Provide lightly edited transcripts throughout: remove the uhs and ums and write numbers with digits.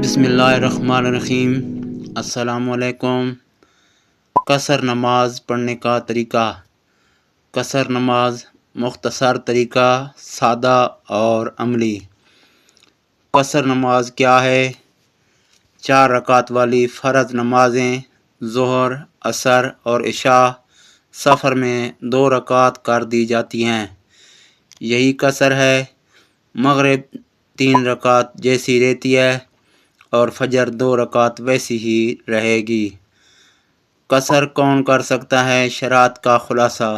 بسم اللہ الرحمن الرحیم۔ السلام علیکم۔ قصر نماز پڑھنے کا طریقہ۔ قصر نماز مختصر طریقہ، سادہ اور عملی۔ قصر نماز کیا ہے؟ 4 رکعت والی فرض نمازیں ظہر، عصر اور عشاء سفر میں 2 رکعت کر دی جاتی ہیں، یہی قصر ہے۔ مغرب 3 رکعت جیسی رہتی ہے اور فجر 2 رکعت ویسی ہی رہے گی۔ قصر کون کر سکتا ہے؟ شرائط کا خلاصہ۔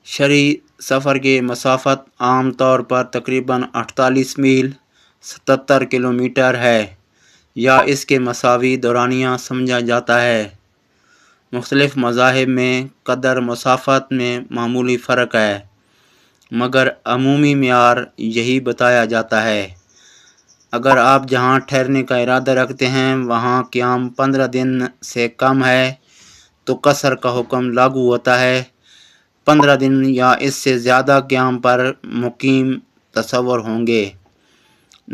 شرعی سفر کی مسافت عام طور پر تقریباً 48 میل 77 کلومیٹر ہے یا اس کے مساوی دورانیہ سمجھا جاتا ہے۔ مختلف مذاہب میں قدر مسافت میں معمولی فرق ہے، مگر عمومی معیار یہی بتایا جاتا ہے۔ اگر آپ جہاں ٹھہرنے کا ارادہ رکھتے ہیں وہاں قیام 15 دن سے کم ہے تو قصر کا حکم لاگو ہوتا ہے۔ 15 دن یا اس سے زیادہ قیام پر مقیم تصور ہوں گے۔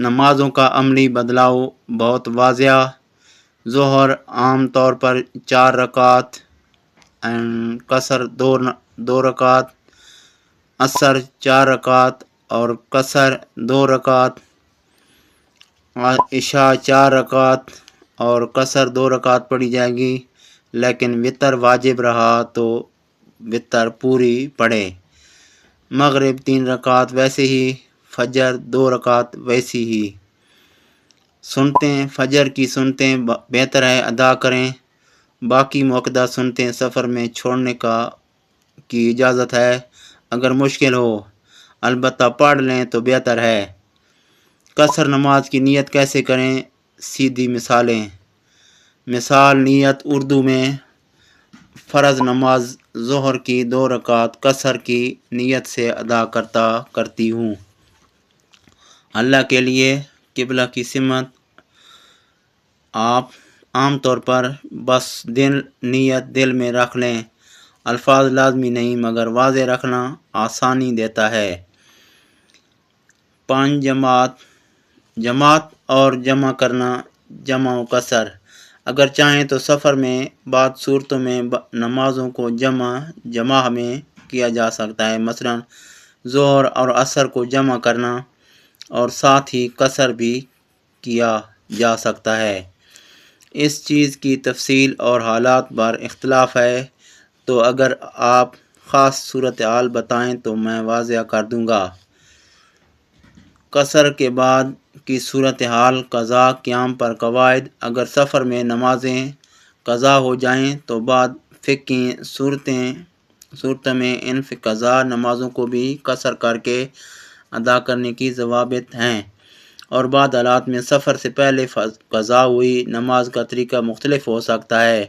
نمازوں کا عملی بدلاؤ بہت واضح۔ ظہر عام طور پر 4 رکعت، قصر 2 رکعت، عصر 4 رکعت اور قصر 2 رکعت، عشاء 4 رکعت اور قصر 2 رکعت پڑھی جائے گی، لیکن وتر واجب رہا تو وتر پوری پڑھے۔ مغرب 3 رکعت ویسے ہی، فجر 2 رکعت ویسی ہی۔ سنتیں فجر کی سنتیں بہتر ہے ادا کریں، باقی مؤکدہ سنتیں سفر میں چھوڑنے کی اجازت ہے اگر مشکل ہو، البتہ پڑھ لیں تو بہتر ہے۔ قصر نماز کی نیت کیسے کریں؟ سیدھی مثالیں۔ مثال نیت اردو میں: فرض نماز ظہر کی 2 رکعت قصر کی نیت سے ادا کرتی ہوں، اللہ کے لیے۔ قبلہ کی سمت آپ عام طور پر بس نیت دل میں رکھ لیں، الفاظ لازمی نہیں مگر واضح رکھنا آسانی دیتا ہے۔ 5 جماعت اور جمع کرنا، جمع و قصر۔ اگر چاہیں تو سفر میں بعض صورتوں میں نمازوں کو جمع میں کیا جا سکتا ہے، مثلا ظہر اور عصر کو جمع کرنا، اور ساتھ ہی قصر بھی کیا جا سکتا ہے۔ اس چیز کی تفصیل اور حالات پر اختلاف ہے، تو اگر آپ خاص صورتحال بتائیں تو میں واضح کر دوں گا۔ قصر کے بعد کی صورتحال: قضا قیام پر قواعد۔ اگر سفر میں نمازیں قضا ہو جائیں تو بعض فقہی صورتوں میں ان قضا نمازوں کو بھی قصر کر کے ادا کرنے کی ضوابط ہیں، اور بعض حالات میں سفر سے پہلے قضا ہوئی نماز کا طریقہ مختلف ہو سکتا ہے،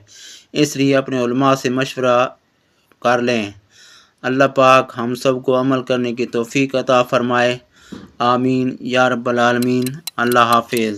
اس لیے اپنے علماء سے مشورہ کر لیں۔ اللہ پاک ہم سب کو عمل کرنے کی توفیق عطا فرمائے، آمین یا رب العالمین۔ اللہ حافظ۔